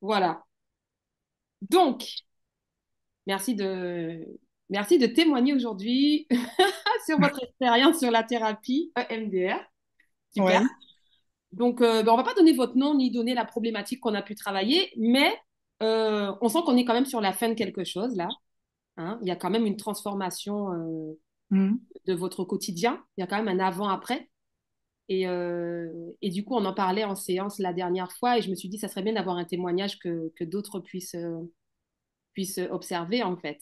Voilà. Donc, merci de, merci de témoigner aujourd'hui sur votre expérience sur la thérapie EMDR. Super. Oui. Donc, on va pas donner votre nom ni donner la problématique qu'on a pu travailler, mais on sent qu'on est quand même sur la fin de quelque chose là. Hein. Il y a quand même une transformation Mhm. de votre quotidien. Il y a quand même un avant-après. Et du coup, on en parlait en séance la dernière fois et je me suis dit, ça serait bien d'avoir un témoignage que d'autres puissent observer en fait.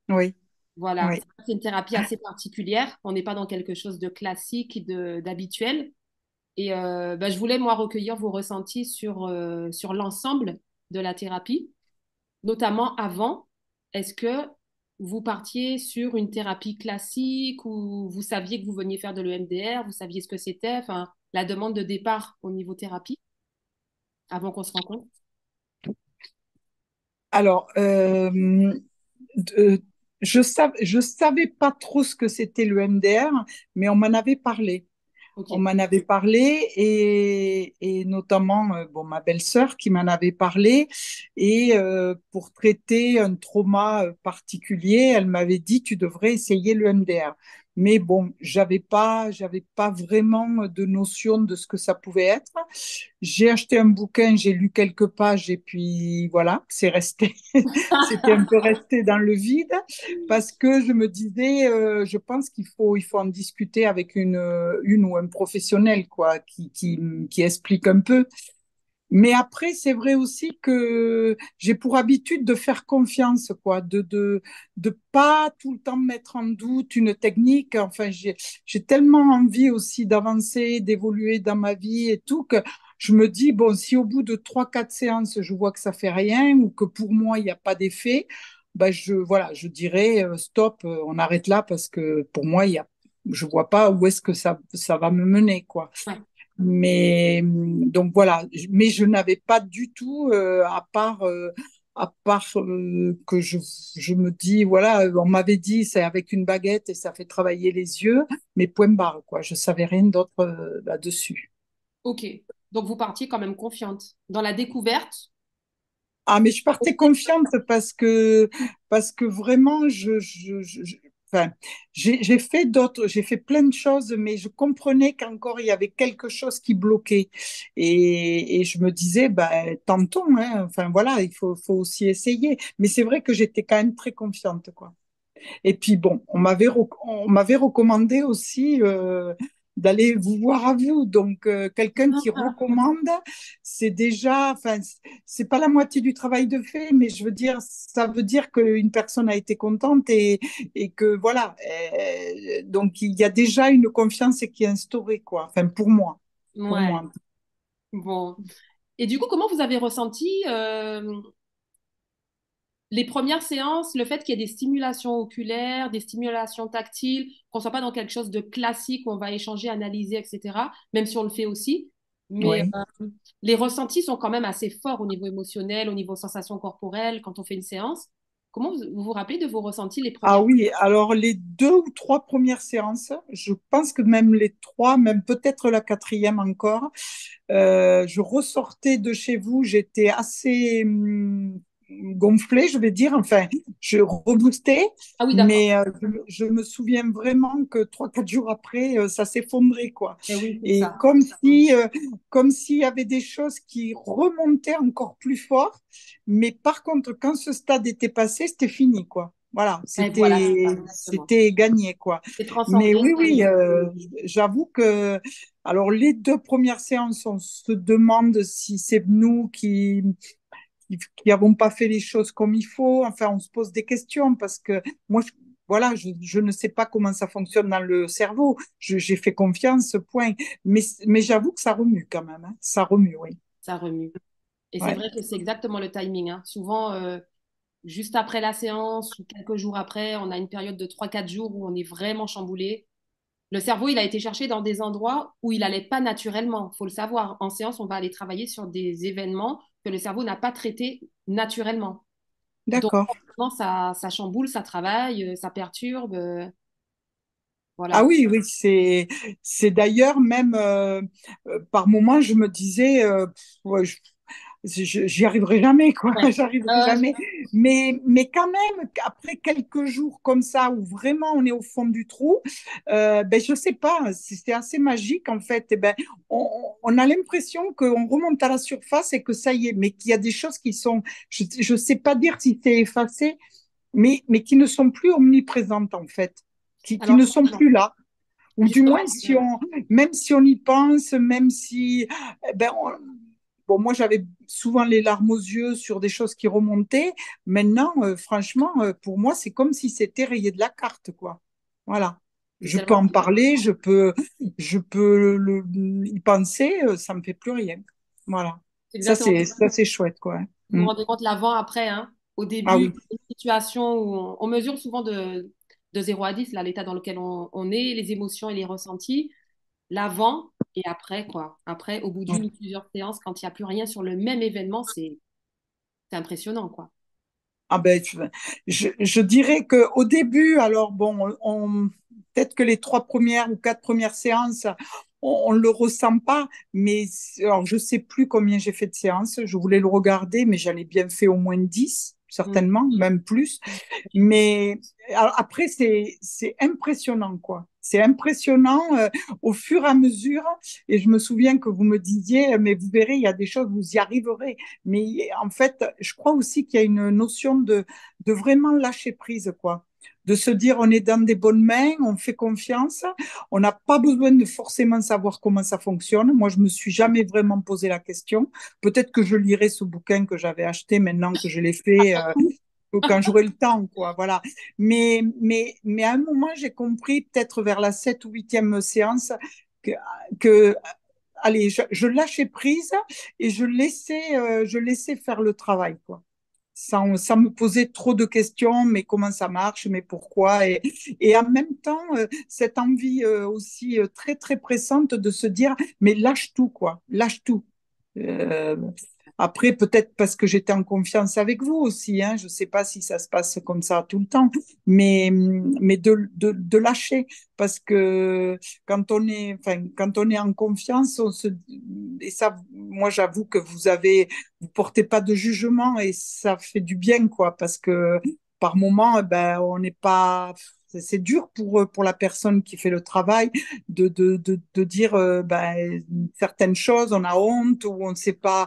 Oui. Voilà, Oui. c'est une thérapie assez particulière. On n'est pas dans quelque chose de classique, d'habituel. Et je voulais, moi, recueillir vos ressentis sur l'ensemble de la thérapie, notamment avant. Est-ce que vous partiez sur une thérapie classique ou vous saviez que vous veniez faire de l'EMDR, vous saviez ce que c'était, enfin, la demande de départ au niveau thérapie, avant qu'on se rencontre? Alors, de- je savais pas trop ce que c'était le MDR, mais on m'en avait parlé. Ok. On m'en avait parlé et notamment bon, ma belle-sœur qui m'en avait parlé. Et pour traiter un trauma particulier, elle m'avait dit, tu devrais essayer le MDR. Mais bon, j'avais pas vraiment de notion de ce que ça pouvait être. J'ai acheté un bouquin, j'ai lu quelques pages et puis voilà, c'est resté, c'était un peu resté dans le vide parce que je me disais, je pense il faut en discuter avec une ou un professionnel quoi, qui explique un peu. Mais après, c'est vrai aussi que j'ai pour habitude de faire confiance, quoi, de pas tout le temps mettre en doute une technique. Enfin, j'ai tellement envie aussi d'avancer, d'évoluer dans ma vie et tout, que je me dis, bon, si au bout de trois, quatre séances, je vois que ça fait rien ou que pour moi, il n'y a pas d'effet, ben voilà, je dirais, stop, on arrête là parce que pour moi, je vois pas où est-ce que ça va me mener, quoi. Ouais. Mais donc voilà, mais je n'avais pas du tout, à part que je me dis, voilà, on m'avait dit c'est avec une baguette et ça fait travailler les yeux, mais point barre, quoi. Je savais rien d'autre là-dessus. Ok. Donc, vous partiez quand même confiante dans la découverte. Ah, mais je partais confiante parce que vraiment, enfin, j'ai fait plein de choses, mais je comprenais qu'encore il y avait quelque chose qui bloquait. Et je me disais, bah, tentons, hein. Enfin, voilà, faut aussi essayer. Mais c'est vrai que j'étais quand même très confiante, quoi. Et puis bon, on m'avait recommandé aussi d'aller vous voir à vous. Donc quelqu'un qui recommande, c'est déjà, enfin, c'est pas la moitié du travail de fait, mais je veux dire, ça veut dire qu'une personne a été contente et que voilà. Donc il y a déjà une confiance qui est instaurée, quoi. Enfin pour Ouais. moi. Bon. Et du coup, comment vous avez ressenti les premières séances, le fait qu'il y ait des stimulations oculaires, des stimulations tactiles, qu'on soit pas dans quelque chose de classique où on va échanger, analyser, etc., même si on le fait aussi, mais Oui. les ressentis sont quand même assez forts au niveau émotionnel, au niveau sensations corporelles quand on fait une séance. Comment vous vous rappelez de vos ressentis les Ah premières? oui, alors les deux ou trois premières séances, je pense que même les trois, même peut-être la quatrième encore, je ressortais de chez vous, j'étais assez gonflée, je vais dire, enfin, je reboostais, Ah oui, d'accord. mais je me souviens vraiment que trois, quatre jours après, ça s'effondrait, quoi. Eh oui, c'est Et ça. comme s'il y avait des choses qui remontaient encore plus fort, mais par contre, quand ce stade était passé, c'était fini, quoi. Voilà, Et voilà, c'est ça, exactement. c'était gagné, quoi. C'est Mais transcendé, oui, ça y oui, est. j'avoue que alors, les deux premières séances, on se demande si c'est nous qui avons pas fait les choses comme il faut. Enfin, on se pose des questions parce que moi, voilà, je ne sais pas comment ça fonctionne dans le cerveau. J'ai fait confiance, point. Mais j'avoue que ça remue quand même, hein. Ça remue, oui. Ça remue. Et c'est Ouais. vrai que c'est exactement le timing, hein. Souvent, juste après la séance ou quelques jours après, on a une période de 3 4 jours où on est vraiment chamboulé. Le cerveau, il a été cherché dans des endroits où il n'allait pas naturellement. Il faut le savoir. En séance, on va aller travailler sur des événements que le cerveau n'a pas traités naturellement. Donc, D'accord. forcément, ça chamboule, ça travaille, ça perturbe. Ah Voilà. oui, oui, c'est d'ailleurs même par moments je me disais ouais, j'y arriverai jamais, quoi. Ouais. J'arriverai jamais. Mais quand même, après quelques jours comme ça, où vraiment on est au fond du trou, ben, je sais pas, c'est assez magique, en fait. Et ben, on a l'impression qu'on remonte à la surface et que ça y est, mais qu'il y a des choses qui sont, je sais pas dire si c'est effacé, mais qui ne sont plus omniprésentes, en fait, qui Alors, ne sont plus là. Ou du justement, moins, même si on y pense, même si, ben, bon, moi, j'avais souvent les larmes aux yeux sur des choses qui remontaient. Maintenant, franchement, pour moi, c'est comme si c'était rayé de la carte, quoi. Voilà. c'est Je peux tellement en parler, y penser, ça me fait plus rien. Voilà. c'est exactement. Ça, c'est chouette, quoi. Vous vous Mm. rendez compte l'avant-après, hein? Au Ah début, oui. une situation où on mesure souvent de 0 à 10, là, l'état dans lequel on est, les émotions et les ressentis, l'avant et après, quoi. Après, au bout d'une ou plusieurs séances, quand il n'y a plus rien sur le même événement, c'est impressionnant, quoi. Ah ben, je dirais qu'au début, alors bon, peut-être que les 3 premières ou 4 premières séances, on ne le ressent pas, mais alors, je ne sais plus combien j'ai fait de séances, je voulais le regarder, mais j'en ai bien fait au moins 10 Mm. certainement, même plus. Mais alors, après, c'est impressionnant, quoi. C'est impressionnant au fur et à mesure. Et je me souviens que vous me disiez, mais vous verrez, il y a des choses, vous y arriverez. Mais en fait, je crois aussi qu'il y a une notion de vraiment lâcher prise, quoi. De se dire, on est dans des bonnes mains, on fait confiance, on n'a pas besoin de forcément savoir comment ça fonctionne. Moi, je me suis jamais vraiment posé la question. Peut-être que je lirai ce bouquin que j'avais acheté maintenant que je l'ai fait quand j'aurai le temps, quoi. Voilà. Mais à un moment, j'ai compris, peut-être vers la 7e ou 8e séance, que, que allez, je lâchais prise et je laissais faire le travail, quoi. Sans me poser trop de questions, mais comment ça marche, mais pourquoi. Et en même temps, cette envie aussi très, très pressante de se dire, mais lâche tout, quoi, lâche tout. Euh, Après, peut-être parce que j'étais en confiance avec vous aussi, hein, je ne sais pas si ça se passe comme ça tout le temps, mais de lâcher, parce que quand on est en confiance, et ça, moi j'avoue que vous portez pas de jugement et ça fait du bien, quoi, parce que par moment, ben, on n'est pas, c'est dur pour la personne qui fait le travail de dire ben, certaines choses, on a honte ou on sait pas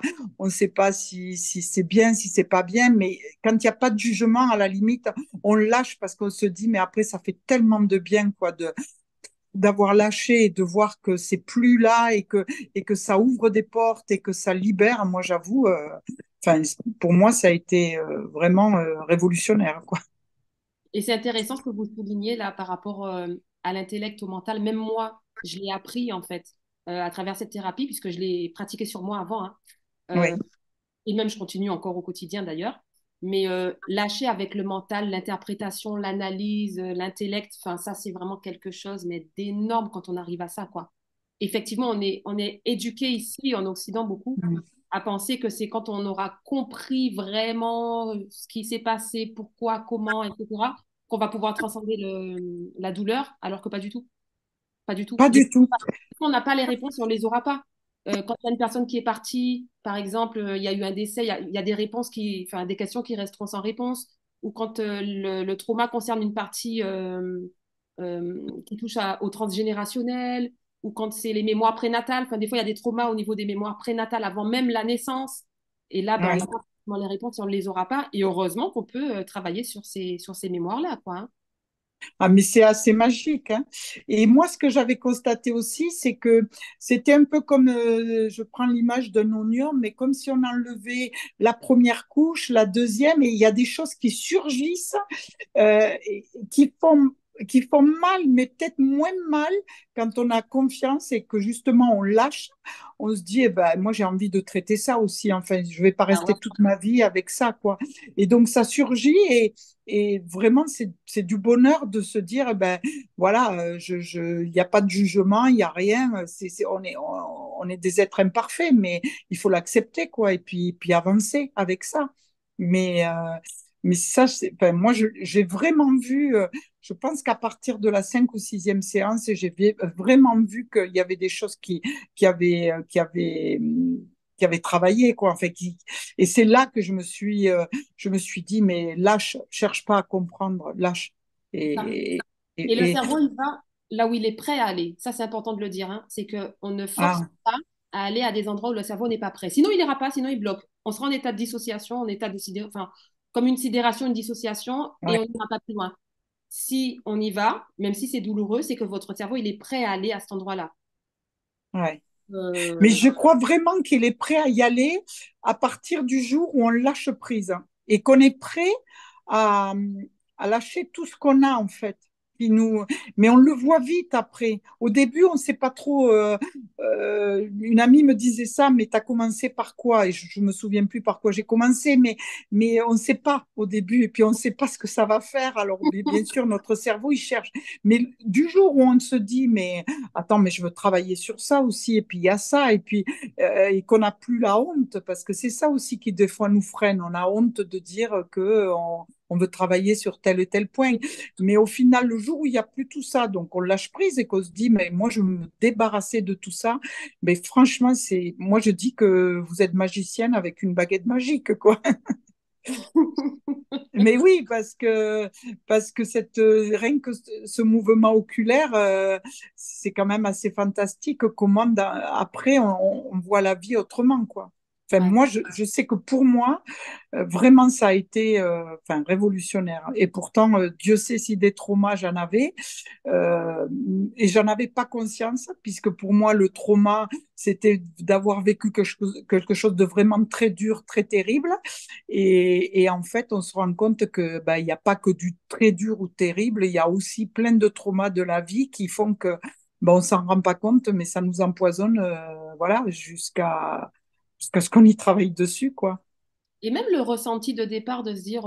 si c'est bien, si c'est pas bien, mais quand il n'y a pas de jugement, à la limite, on lâche parce qu'on se dit, mais après, ça fait tellement de bien, quoi, d'avoir lâché et de voir que c'est plus là et que ça ouvre des portes et que ça libère. Moi, j'avoue, enfin, pour moi, ça a été vraiment révolutionnaire, quoi. Et c'est intéressant ce que vous soulignez là par rapport à l'intellect, au mental. Même moi, je l'ai appris en fait à travers cette thérapie, puisque je l'ai pratiquée sur moi avant, hein. Euh, Oui, et même je continue encore au quotidien d'ailleurs. Mais lâcher avec le mental, l'interprétation, l'analyse, l'intellect, enfin ça c'est vraiment quelque chose mais d'énorme quand on arrive à ça, quoi. Effectivement, on est éduqué ici en Occident beaucoup à penser que c'est quand on aura compris vraiment ce qui s'est passé, pourquoi, comment, etc., qu'on va pouvoir transcender la douleur, alors que pas du tout. Pas du tout. pas Des du tout. fois, on n'a pas les réponses et on les aura pas. Quand il y a une personne qui est partie, par exemple, il y a eu un décès, il y a des réponses enfin, des questions qui resteront sans réponse. Ou quand le trauma concerne une partie qui touche au transgénérationnel, ou quand c'est les mémoires prénatales. Enfin, des fois, il y a des traumas au niveau des mémoires prénatales avant même la naissance. Et là, ben, on Ouais. n'a pas forcément les réponses et on ne les aura pas. Et heureusement qu'on peut travailler sur ces mémoires-là, quoi, hein. Ah, mais c'est assez magique, hein. Et moi, ce que j'avais constaté aussi, c'est que c'était un peu comme, je prends l'image d'un oignon, mais comme si on enlevait la première couche, la deuxième, et il y a des choses qui surgissent qui qui font mal, mais peut-être moins mal quand on a confiance et que justement on lâche. On se dit, eh ben, moi j'ai envie de traiter ça aussi. Enfin, je vais pas Ah ouais. rester toute ma vie avec ça, quoi. Et donc ça surgit et vraiment c'est du bonheur de se dire, eh ben voilà, il n'y a pas de jugement, il n'y a rien. On est des êtres imparfaits, mais il faut l'accepter, quoi. Et puis avancer avec ça. Mais mais ça, enfin, moi, j'ai vraiment vu, je pense qu'à partir de la 5 ou 6e séance, j'ai vraiment vu qu'il y avait des choses qui avaient, qui avait travaillé, quoi. Enfin, et c'est là que je me suis dit, mais lâche, cherche pas à comprendre, lâche. C'est ça. Et, Et le et, et- cerveau, il va là où il est prêt à aller. Ça, c'est important de le dire, hein. C'est qu'on ne force ah, pas à aller à des endroits où le cerveau n'est pas prêt. Sinon, il n'ira pas, sinon il bloque. On sera en état de dissociation, en état de enfin, comme une sidération, une dissociation, et ouais, on n'ira pas plus loin. Si on y va, même si c'est douloureux, c'est que votre cerveau, il est prêt à aller à cet endroit-là. ouais. Mais Euh, je crois vraiment qu'il est prêt à y aller à partir du jour où on lâche prise et qu'on est prêt à, à lâcher tout ce qu'on a en fait. Qui nous... Mais on le voit vite après. Au début, on ne sait pas trop. Une amie me disait ça, mais tu as commencé par quoi? Et je ne me souviens plus par quoi j'ai commencé, mais on ne sait pas au début. Et puis, on ne sait pas ce que ça va faire. Alors, bien sûr, notre cerveau, il cherche. Mais du jour où on se dit, mais attends, mais je veux travailler sur ça aussi, et puis il y a ça, et puis et qu'on n'a plus la honte, parce que c'est ça aussi qui des fois nous freine. On a honte de dire que on veut travailler sur tel et tel point. Mais au final, le jour où il n'y a plus tout ça, donc on lâche prise et qu'on se dit, mais moi, je veux me débarrasser de tout ça. Mais franchement, moi, je dis que vous êtes magicienne avec une baguette magique, quoi. Mais oui, parce que rien que ce mouvement oculaire, c'est quand même assez fantastique comment après on voit la vie autrement, quoi. Enfin, ouais. moi, je sais que pour moi, vraiment, ça a été enfin, révolutionnaire. Et pourtant, Dieu sait si des traumas j'en avais. Euh, et j'en avais pas conscience, puisque pour moi, le trauma, c'était d'avoir vécu quelque chose de vraiment très dur, très terrible. Et en fait, on se rend compte que bah, il n'y a pas que du très dur ou terrible, il y a aussi plein de traumas de la vie qui font que bah, on s'en rend pas compte, mais ça nous empoisonne, voilà, jusqu'à ce qu'on y travaille dessus, quoi. Et même le ressenti de départ de se dire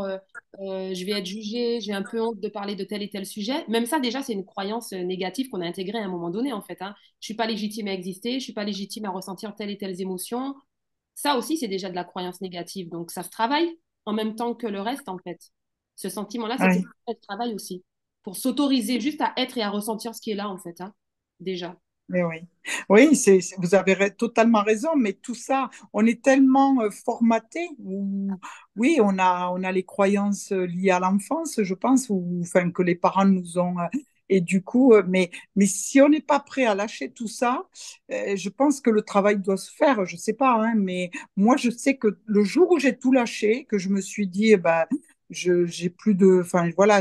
je vais être jugé, j'ai un peu honte de parler de tel et tel sujet, même ça déjà c'est une croyance négative qu'on a intégrée à un moment donné en fait, hein. Je suis pas légitime à exister, je suis pas légitime à ressentir telle et telle émotion. Ça aussi c'est déjà de la croyance négative, donc ça se travaille en même temps que le reste en fait. Ce sentiment-là, c'est Ouais. quelque chose qui se travaille aussi pour s'autoriser juste à être et à ressentir ce qui est là en fait, hein, déjà. Mais oui, oui, vous avez totalement raison, mais tout ça, on est tellement formaté, oui, on a les croyances liées à l'enfance, je pense, ou enfin que les parents nous ont, et du coup, mais si on n'est pas prêt à lâcher tout ça, je pense que le travail doit se faire, je sais pas, hein, mais moi, je sais que le jour où j'ai tout lâché, que je me suis dit, j'ai plus de, enfin, voilà,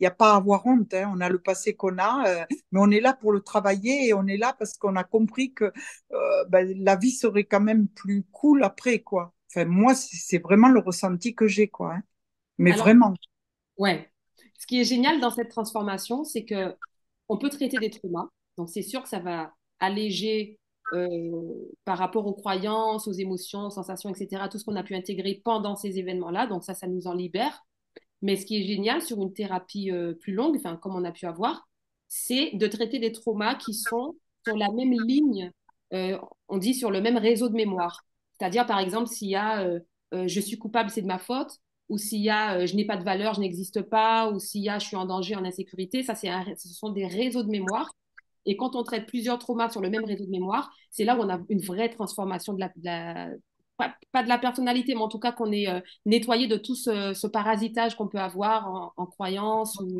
il n'y a pas à avoir honte, hein, on a le passé qu'on a. Mais on est là pour le travailler et on est là parce qu'on a compris que la vie serait quand même plus cool après, quoi. Enfin, moi, c'est vraiment le ressenti que j'ai, quoi, hein. Mais Alors, vraiment, ouais. Ce qui est génial dans cette transformation, c'est que on peut traiter des traumas. Donc, c'est sûr que ça va alléger par rapport aux croyances, aux émotions, aux sensations, etc., tout ce qu'on a pu intégrer pendant ces événements-là. Donc, ça nous en libère. Mais ce qui est génial sur une thérapie plus longue, enfin, comme on a pu avoir, c'est de traiter des traumas qui sont sur la même ligne, on dit sur le même réseau de mémoire. C'est-à-dire, par exemple, s'il y a je suis coupable, c'est de ma faute, ou s'il y a je n'ai pas de valeur, je n'existe pas, ou s'il y a je suis en danger, en insécurité, ça, ce sont des réseaux de mémoire. Et quand on traite plusieurs traumas sur le même réseau de mémoire, c'est là où on a une vraie transformation pas de la personnalité, mais en tout cas qu'on est nettoyé de tout ce parasitage qu'on peut avoir en croyance ou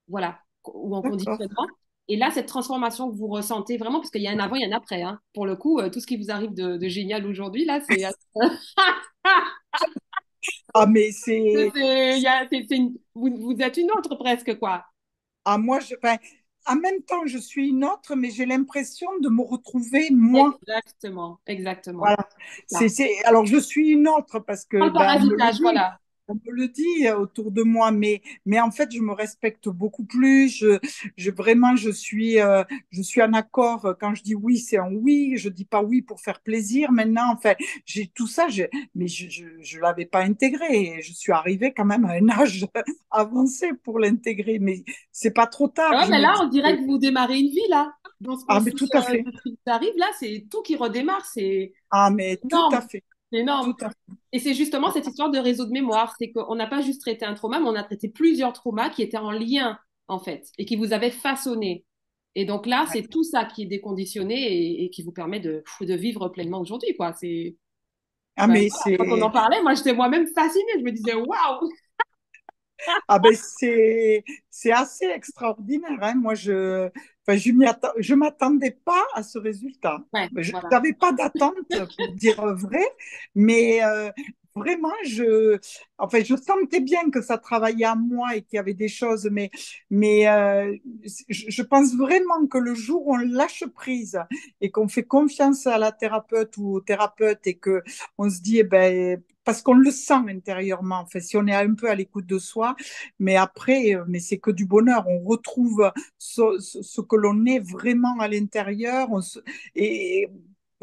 voilà ou en d'accord. conditionnement. Et là, cette transformation que vous ressentez vraiment, parce qu'il y a un avant, il y a un après, hein. Pour le coup, tout ce qui vous arrive de génial aujourd'hui, là, c'est Ah, mais c'est, vous êtes une autre presque, quoi. ah, moi, enfin, en même temps, je suis une autre, mais j'ai l'impression de me retrouver moi. Exactement, exactement. Voilà. Là. Alors, je suis une autre parce Dans que, le ben, parasitage, voilà. on me le dit autour de moi, mais en fait, je me respecte beaucoup plus. Vraiment, je suis en accord. Quand je dis oui, c'est un oui. Je dis pas oui pour faire plaisir. Maintenant, enfin, j'ai tout ça, mais je l'avais pas intégré. Et je suis arrivée quand même à un âge avancé pour l'intégrer, mais c'est pas trop tard. Ah ouais, Je mais me là, dis, on dirait que vous démarrez une vie, là. Dans ce qu'on ah, mais fait, tout à fait. de ce qui vous arrive, là, c'est tout qui redémarre. C'est Ah, mais tout à énorme. fait. C'est énorme. Tout à fait. Et c'est justement cette histoire de réseau de mémoire. C'est qu'on n'a pas juste traité un trauma, mais on a traité plusieurs traumas qui étaient en lien, en fait, et qui vous avaient façonné. Et donc là, c'est tout ça qui est déconditionné et qui vous permet de vivre pleinement aujourd'hui, quoi. Ah, Ben, mais voilà, quand on en c'est parlait, moi, j'étais moi-même fascinée. Je me disais, waouh! ah ben c'est assez extraordinaire, hein. Moi, enfin, je m'attendais pas à ce résultat. Ouais, Je voilà. n'avais pas d'attente pour dire vrai, mais vraiment, enfin, je sentais bien que ça travaillait à moi et qu'il y avait des choses, mais je pense vraiment que le jour où on lâche prise et qu'on fait confiance à la thérapeute ou au thérapeute et que on se dit, eh ben, parce qu'on le sent intérieurement, en fait, si on est un peu à l'écoute de soi, mais après, mais c'est que du bonheur. On retrouve ce que l'on est vraiment à l'intérieur. Et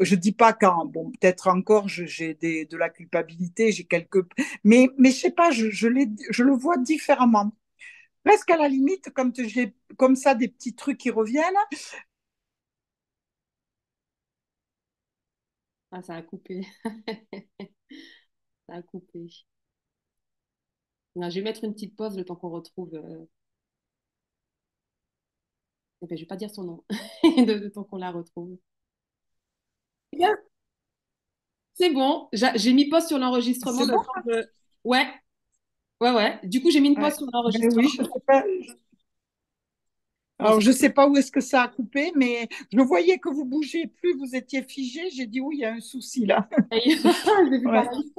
je dis pas quand, bon, peut-être encore, j'ai de la culpabilité, j'ai quelques, mais je sais pas, je le vois différemment. Presque à la limite, quand j'ai comme ça des petits trucs qui reviennent. Ah, ça a coupé. Ça a coupé. Non, je vais mettre une petite pause le temps qu'on retrouve. Eh ben, je vais pas dire son nom, le temps qu'on la retrouve. Bien, c'est bon, j'ai mis pause sur l'enregistrement C'est le bon? temps de. Ouais, ouais, ouais. Du coup, j'ai mis une pause Ouais. sur Ben oui, l'enregistrement. je sais pas. Non, Alors, je sais pas où est-ce que ça a coupé, mais je voyais que vous bougiez plus, vous étiez figé. J'ai dit, oui, il y a un souci là. j'ai vu Ouais. pareil.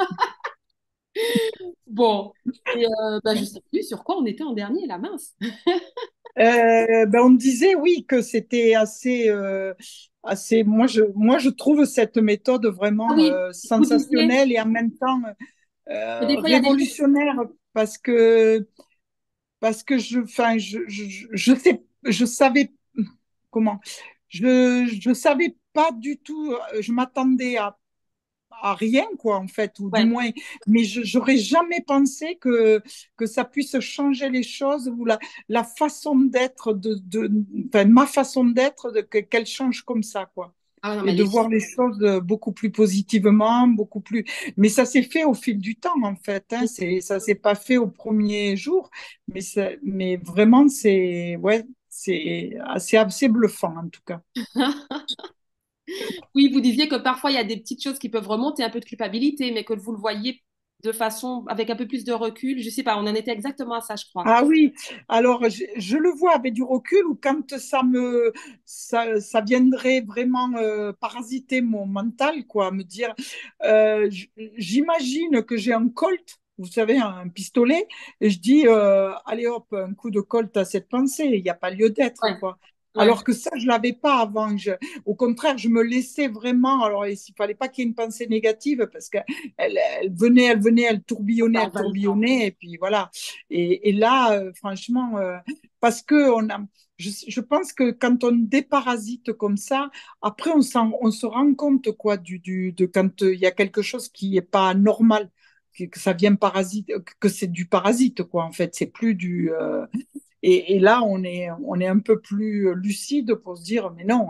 Bon, et bah, je sais plus sur quoi on était en dernier, la mince. Ben, on disait oui que c'était assez. Moi, je trouve cette méthode Ah vraiment oui, vous disiez, sensationnelle et en même temps mais des fois, il y a des choses. révolutionnaire parce que enfin, je savais comment. Je savais pas du tout. Je m'attendais à rien, quoi, en fait, ou du Ouais. moins, mais j'aurais jamais pensé que ça puisse changer les choses ou la façon d'être enfin, ma façon d'être, qu'elle change comme ça, quoi. Ah non, Et mais de voir les choses beaucoup plus positivement, beaucoup plus. Mais ça s'est fait au fil du temps, en fait. Hein. Ça s'est pas fait au premier jour, mais vraiment, ouais, assez bluffant, en tout cas. Oui, vous disiez que parfois il y a des petites choses qui peuvent remonter un peu de culpabilité, mais que vous le voyez de façon avec un peu plus de recul. Je sais pas, on en était exactement à ça, je crois. Ah oui, alors je le vois avec du recul ou quand ça viendrait vraiment parasiter mon mental, quoi, me dire, j'imagine que j'ai un Colt, vous savez, un pistolet, et je dis, allez hop, un coup de Colt à cette pensée, il n'y a pas lieu d'être, Ouais, quoi. ouais. Alors que ça, je l'avais pas avant. Au contraire, je me laissais vraiment. Alors, il fallait pas qu'il y ait une pensée négative parce qu'C'est elle envahissant. tourbillonnait, et puis voilà. Et là, franchement, parce que je pense que quand on déparasite comme ça, après, on se rend compte quoi, de quand il y a quelque chose qui n'est pas normal, que ça vient parasite, que c'est du parasite, quoi, en fait. C'est plus du. Et là, on est un peu plus lucide pour se dire, mais non,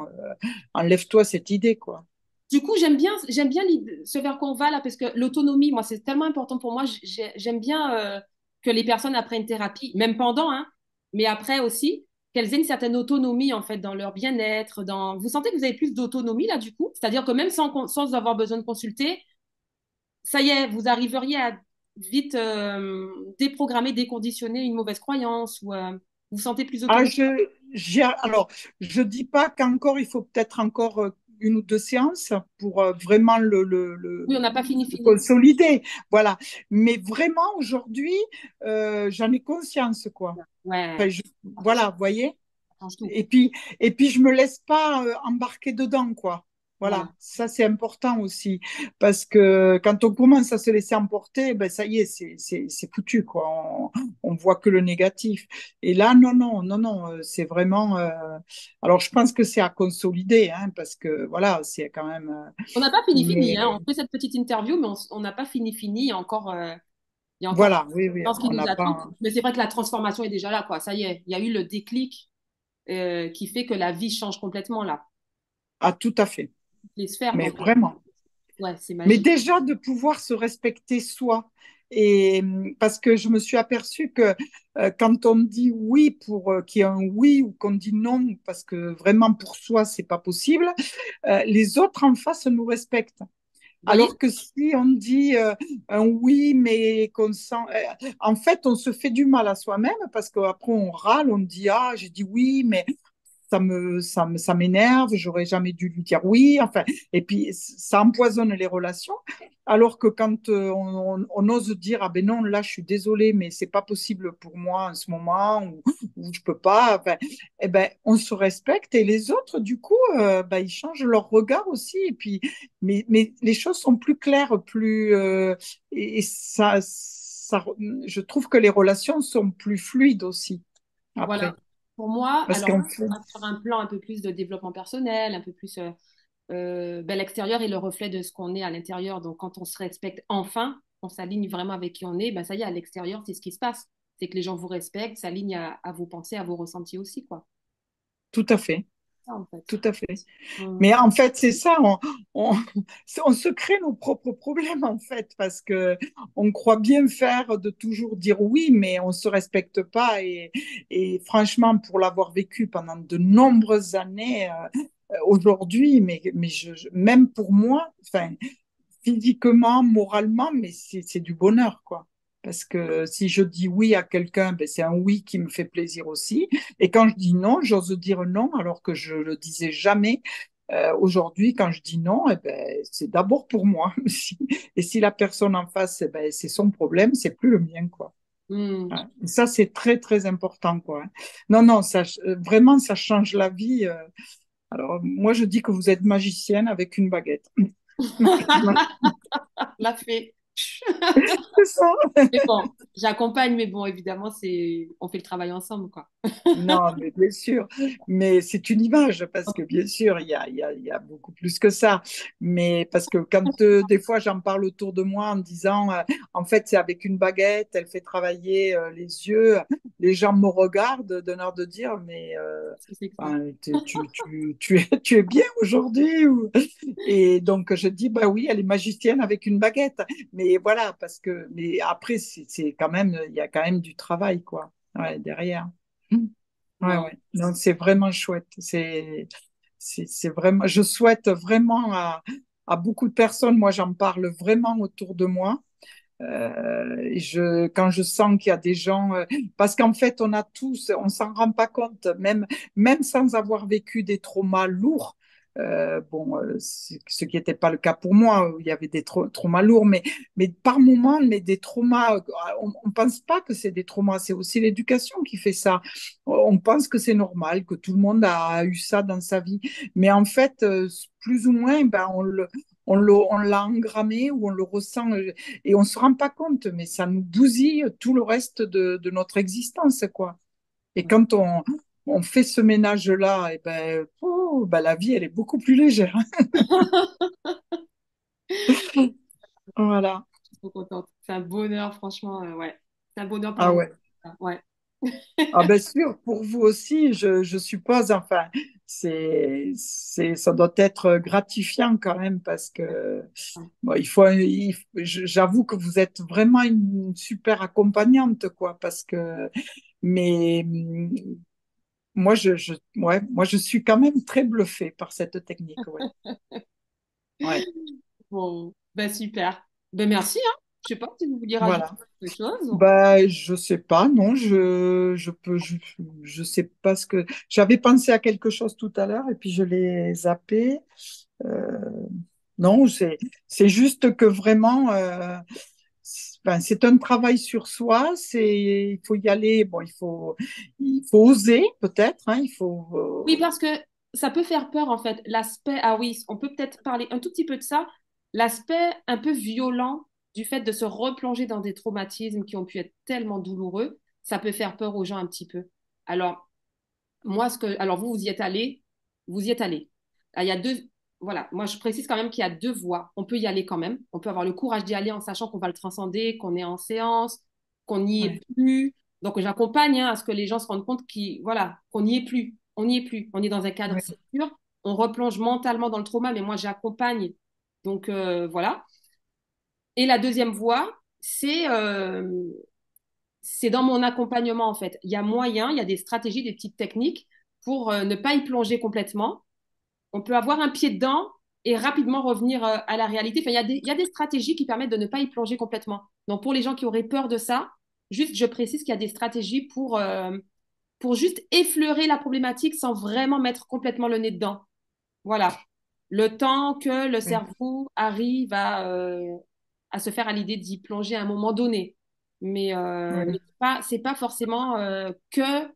enlève-toi cette idée, quoi. Du coup, j'aime bien ce vers quoi on va là, parce que l'autonomie, moi, c'est tellement important pour moi. J'aime bien que les personnes après une thérapie, même pendant, hein, mais après aussi, qu'elles aient une certaine autonomie en fait dans leur bien-être. Vous sentez que vous avez plus d'autonomie là du coup? C'est-à-dire que même sans avoir besoin de consulter, ça y est, vous arriveriez à vite déprogrammer, déconditionner une mauvaise croyance ou vous vous sentez plus Ah, autonome. alors, je dis pas qu'encore, il faut peut-être encore une ou deux séances pour vraiment Oui, on n'a pas fini, le fini. consolider. Voilà. Mais vraiment, aujourd'hui, j'en ai conscience, quoi. Ouais, Enfin, voilà, vous voyez? ça change tout. Et puis, je me laisse pas embarquer dedans, quoi. Voilà. Voilà, ça c'est important aussi, parce que quand on commence à se laisser emporter, ben ça y est, c'est foutu, quoi. On voit que le négatif. Et là, non, non, non, non, c'est vraiment. Alors, je pense que c'est à consolider, hein, parce que voilà, c'est quand même. On n'a pas fini, fini, Mais hein. On fait cette petite interview, mais on n'a pas fini, fini. Il y a encore voilà, oui, oui, quelque chose qui on nous n'a attend. pas. Mais c'est vrai que la transformation est déjà là, quoi. Ça y est, il y a eu le déclic qui fait que la vie change complètement là. Ah, tout à fait. Les sphères, Mais donc vraiment. ouais, c'est Mais magique. déjà de pouvoir se respecter soi Et parce que je me suis aperçue que quand on dit oui pour qu'il y ait un oui ou qu'on dit non parce que vraiment pour soi c'est pas possible, les autres en face nous respectent. Vous voyez? Alors que si on dit un oui, mais qu'on sent... en fait, on se fait du mal à soi-même parce qu'après, on râle, on dit, ah, j'ai dit oui, mais ça m'énerve, j'aurais jamais dû lui dire oui, enfin, et puis ça empoisonne les relations. Alors que quand on ose dire, ah ben non, là, je suis désolée, mais c'est pas possible pour moi en ce moment, ou je peux pas, enfin, eh ben, on se respecte et les autres, du coup, ben, ils changent leur regard aussi, et puis, mais les choses sont plus claires, et je trouve que les relations sont plus fluides aussi Voilà. après. Pour moi, Parce alors, qu'en fait, sur un plan un peu plus de développement personnel, un peu plus, ben, l'extérieur est le reflet de ce qu'on est à l'intérieur. Donc, quand on se respecte enfin, on s'aligne vraiment avec qui on est, ben, ça y est, à l'extérieur, c'est ce qui se passe. C'est que les gens vous respectent, s'alignent à vos pensées, à vos ressentis aussi, quoi. tout à fait, Ça, en fait. tout à fait. Hum. Mais en fait, c'est ça, on, on se crée nos propres problèmes, en fait, parce que on croit bien faire de toujours dire oui, mais on se respecte pas. Et franchement, pour l'avoir vécu pendant de nombreuses années, aujourd'hui, même pour moi, enfin, physiquement, moralement, mais c'est du bonheur, quoi. Parce que si je dis oui à quelqu'un, ben c'est un oui qui me fait plaisir aussi. Et quand je dis non, j'ose dire non alors que je le disais jamais. Aujourd'hui, quand je dis non, eh ben, c'est d'abord pour moi. Et si la personne en face, eh ben, c'est son problème, c'est plus le mien, quoi. Hum. Ouais. Et ça, c'est très, très important, quoi. Non, non, vraiment, ça change la vie. Alors, moi, je dis que vous êtes magicienne avec une baguette. La fée. C'est ça. Mais bon, j'accompagne, mais bon, évidemment, on fait le travail ensemble, quoi. Non, mais bien sûr. Mais c'est une image, parce que bien sûr, il y a beaucoup plus que ça. Mais parce que quand des fois j'en parle autour de moi en disant, en fait, c'est avec une baguette, elle fait travailler les yeux, les gens me regardent d'un air de dire, mais Qu'est-ce que c'est que ça? enfin, tu es bien aujourd'hui Et donc je dis, bah oui, elle est magicienne avec une baguette. Mais voilà, mais après, c'est quand même, il y a quand même du travail, quoi, ouais, derrière. Ouais, Bon. ouais. Donc c'est vraiment chouette. C'est vraiment, je souhaite vraiment à beaucoup de personnes, moi j'en parle vraiment autour de moi. Quand je sens qu'il y a des gens, parce qu'en fait on a tous, on s'en rend pas compte, même sans avoir vécu des traumas lourds. Bon, ce qui n'était pas le cas pour moi, où il y avait des traumas lourds, mais par moments, mais des traumas, on ne pense pas que c'est des traumas, c'est aussi l'éducation qui fait ça. On pense que c'est normal, que tout le monde a eu ça dans sa vie, mais en fait, plus ou moins, ben, on l'a engrammé ou on le ressent et on ne se rend pas compte, mais ça nous bousille tout le reste de notre existence, quoi. Et quand on fait ce ménage-là, et ben, oh, ben, la vie, elle est beaucoup plus légère. Voilà. Je suis trop contente. C'est un bonheur, franchement, ouais. C'est un bonheur pour Ah moi. ouais. Ouais. Ah ben sûr, pour vous aussi, je suppose, enfin, ça doit être gratifiant quand même parce que Ouais. bon, j'avoue que vous êtes vraiment une super accompagnante, quoi, parce que, mais ouais, moi, je suis quand même très bluffée par cette technique, ouais. Ouais, Bon, ben super. Ben merci, hein. Je sais pas si vous vouliez rajouter voilà. quelque chose. Bah, je sais pas, non, je sais pas ce que, j'avais pensé à quelque chose tout à l'heure et puis je l'ai zappé. Euh, non, c'est juste que vraiment, enfin, c'est un travail sur soi, il faut y aller, bon, il faut oser peut-être, hein, il faut, Oui, parce que ça peut faire peur, en fait. L'aspect, ah oui, on peut peut-être parler un tout petit peu de ça. L'aspect un peu violent du fait de se replonger dans des traumatismes qui ont pu être tellement douloureux, ça peut faire peur aux gens un petit peu. Alors, alors vous y êtes allé, vous y êtes allé. Ah, il y a deux, voilà, moi je précise quand même qu'il y a deux voies. On peut y aller quand même. On peut avoir le courage d'y aller en sachant qu'on va le transcender, qu'on est en séance, qu'on n'y est ouais, plus. Donc j'accompagne hein, à ce que les gens se rendent compte voilà, qu'on n'y est plus. On n'y est plus. On est dans un cadre ouais, sécure. On replonge mentalement dans le trauma, mais moi j'accompagne. Donc voilà. Et la deuxième voie, c'est c'est dans mon accompagnement en fait. Il y a moyen, il y a des stratégies, des petites techniques pour ne pas y plonger complètement. On peut avoir un pied dedans et rapidement revenir à la réalité. Enfin, il y a des stratégies qui permettent de ne pas y plonger complètement. Donc, pour les gens qui auraient peur de ça, juste, je précise qu'il y a des stratégies pour juste effleurer la problématique sans vraiment mettre complètement le nez dedans. Voilà. Le temps que le Oui, cerveau arrive à se faire à l'idée d'y plonger à un moment donné. Mais oui. c'est pas forcément que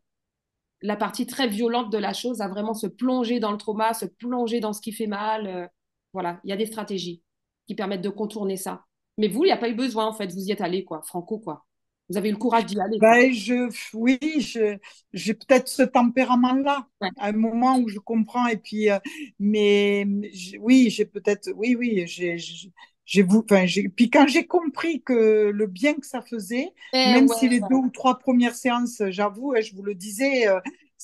la partie très violente de la chose, à vraiment se plonger dans le trauma, se plonger dans ce qui fait mal. Voilà, il y a des stratégies qui permettent de contourner ça. Mais vous, il n'y a pas eu besoin, en fait, vous y êtes allé, quoi, franco, quoi. Vous avez eu le courage d'y aller, quoi. Ben, oui, j'ai peut-être ce tempérament-là, Ouais. à un moment où je comprends, et puis, mais oui, j'ai peut-être, oui, oui, enfin, puis quand j'ai compris que le bien que ça faisait, même Ouais, si les 2 ou 3 premières séances, j'avoue, et je vous le disais,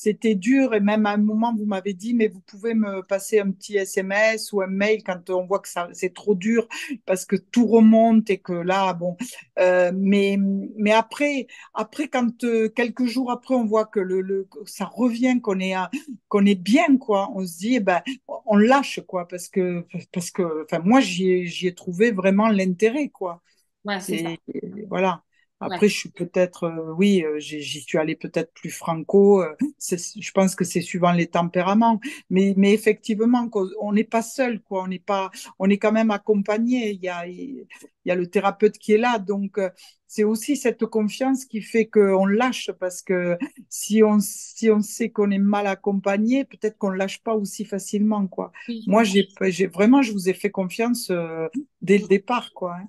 c'était dur, et même à un moment, vous m'avez dit, mais vous pouvez me passer un petit SMS ou un mail quand on voit que ça, c'est trop dur, parce que tout remonte et que là, bon, mais après, quand quelques jours après, on voit que que ça revient, qu'on est bien, quoi, on se dit, eh ben, on lâche, quoi, parce que, enfin, moi, j'y ai trouvé vraiment l'intérêt, quoi. ouais, c'est ça. C'est, voilà. Ouais. Après, je suis peut-être, oui, j'y suis allée peut-être plus franco. Je pense que c'est suivant les tempéraments. Mais effectivement, on n'est pas seul, quoi. On est quand même accompagné. Il y a le thérapeute qui est là. Donc, c'est aussi cette confiance qui fait qu'on lâche parce que si on sait qu'on est mal accompagné, peut-être qu'on lâche pas aussi facilement, quoi. Oui, je Moi, comprends. vraiment, je vous ai fait confiance, dès le départ, quoi, hein.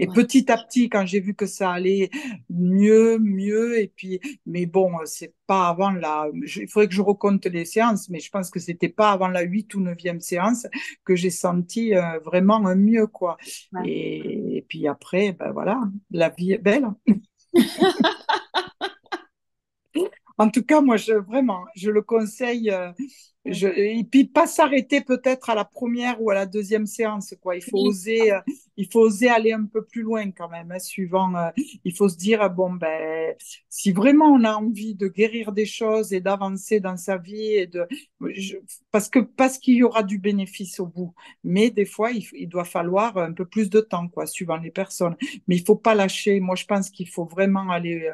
Et Ouais. petit à petit, quand j'ai vu que ça allait mieux, et puis, mais bon, c'est pas avant il faudrait que je recompte les séances, mais je pense que c'était pas avant la 8e ou 9e séance que j'ai senti vraiment un mieux, quoi. Ouais. Et puis après, ben voilà, la vie est belle. En tout cas, moi, vraiment, je le conseille. Ouais. Et puis, pas s'arrêter peut-être à la première ou à la 2e séance, quoi. Oui, Il faut oser aller un peu plus loin quand même, hein, suivant. Il faut se dire, bon, ben, si vraiment on a envie de guérir des choses et d'avancer dans sa vie, je- parce qu'il y aura du bénéfice au bout. Mais des fois, il doit falloir un peu plus de temps, quoi, suivant les personnes. Mais il faut pas lâcher. Moi, je pense qu'il faut vraiment aller.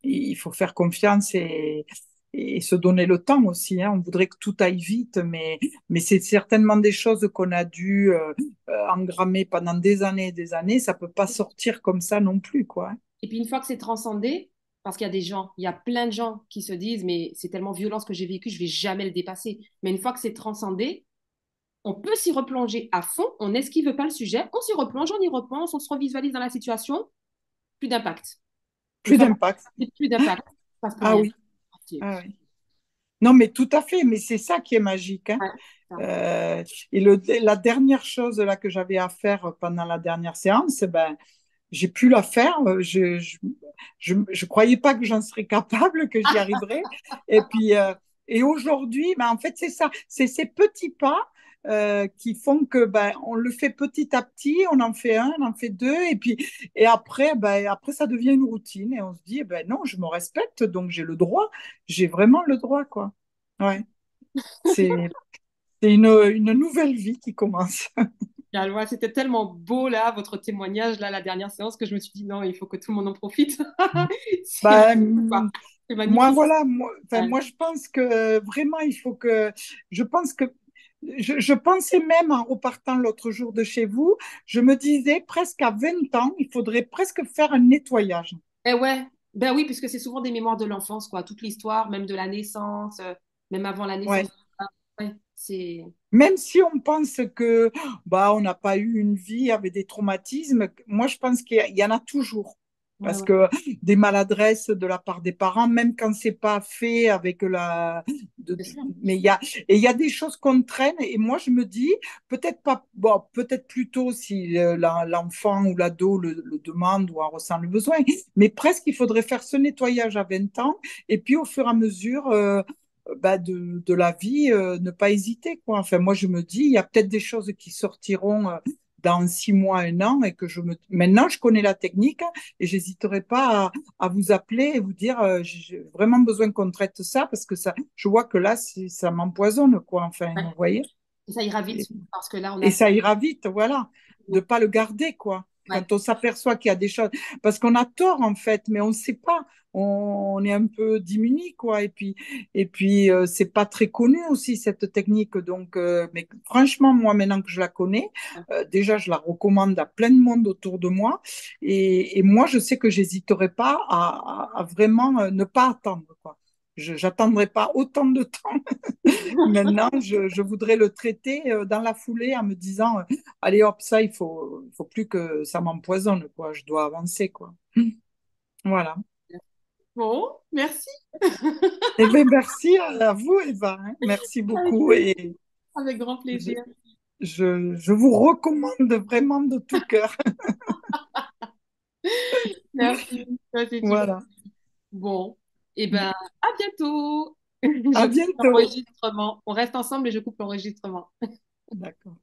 Il faut faire confiance et se donner le temps aussi, hein. On voudrait que tout aille vite, mais c'est certainement des choses qu'on a dû engrammer pendant des années et des années. Ça peut pas sortir comme ça non plus, quoi, hein. et puis une fois que c'est transcendé, parce qu'il y a des gens, il y a plein de gens qui se disent, mais c'est tellement violent ce que j'ai vécu, je vais jamais le dépasser. Mais une fois que c'est transcendé, on peut s'y replonger à fond, on n'esquive pas le sujet, on s'y replonge, on y repense, on se revisualise dans la situation, plus d'impact. Une Plus fois d'impact. que plus d'impact, ça ne passe plus Ah rien. oui, ah oui. Non, mais tout à fait, mais c'est ça qui est magique, hein. Ouais, ça. Euh, et la dernière chose là que j'avais à faire pendant la dernière séance, ben, j'ai pu la faire. Je croyais pas que j'en serais capable, que j'y arriverais. Et puis, et aujourd'hui, ben, en fait, c'est ça. C'est ces petits pas qui font que ben, on le fait petit à petit. On en fait un, on en fait deux, et puis et après, ben, après ça devient une routine et on se dit, ben non, je me respecte, donc j'ai le droit. J'ai vraiment le droit, quoi. Ouais, c'est une nouvelle vie qui commence. Ouais, c'était tellement beau là, votre témoignage là, la dernière séance, que je me suis dit non, il faut que tout le monde en profite. C'est beau, quoi. Ben, C'est moi, magnifique. voilà, enfin, Ouais. moi, je pense que vraiment, il faut que, je pense que, je pensais même en repartant l'autre jour de chez vous, je me disais presque à 20 ans, il faudrait presque faire un nettoyage. Et ouais, ben oui, puisque c'est souvent des mémoires de l'enfance, quoi. Toute l'histoire, même de la naissance, même avant la naissance. Ouais. Ah, ouais, c'est. Même si on pense que, bah, on n'a pas eu une vie avec des traumatismes, moi, je pense qu'il y en a toujours. Ouais, Parce ouais, que des maladresses de la part des parents, même quand c'est pas fait avec c'est sûr. mais il y a des choses qu'on traîne. Et moi, je me dis, peut-être pas, bon, peut-être plutôt si l'enfant ou l'ado le demande ou en ressent le besoin, mais presque il faudrait faire ce nettoyage à 20 ans. Et puis, au fur et à mesure, bah, de la vie, ne pas hésiter, quoi. Enfin, moi, je me dis, il y a peut-être des choses qui sortiront dans 6 mois, un an, et que maintenant je connais la technique et j'hésiterai pas à vous appeler et vous dire j'ai vraiment besoin qu'on traite ça parce que ça, je vois que là, ça m'empoisonne, quoi. Enfin, Ouais. vous voyez? Et ça ira Et, vite parce que là, on et a... ça ira vite, voilà, de pas le garder, quoi. Ouais. Quand on s'aperçoit qu'il y a des choses, parce qu'on a tort en fait, mais on ne sait pas. On est un peu diminué, quoi. Et puis, c'est pas très connu aussi cette technique. Donc, mais franchement, moi, maintenant que je la connais, déjà, je la recommande à plein de monde autour de moi. Et moi, je sais que j'hésiterai pas à vraiment ne pas attendre, quoi. Je n'attendrai pas autant de temps. Maintenant, je voudrais le traiter dans la foulée en me disant, allez hop, ça, il faut plus que ça m'empoisonne, quoi. Je dois avancer, quoi. Voilà. Bon, merci. Eh bien, merci à vous, Eva, hein. Merci Avec beaucoup. plaisir. Et Avec grand je, plaisir. je vous recommande vraiment de tout cœur. Merci. Ça, c'est super. Voilà. Bon, et ben, à bientôt. Je À coupe bientôt. l'enregistrement. On reste ensemble et je coupe l'enregistrement. D'accord.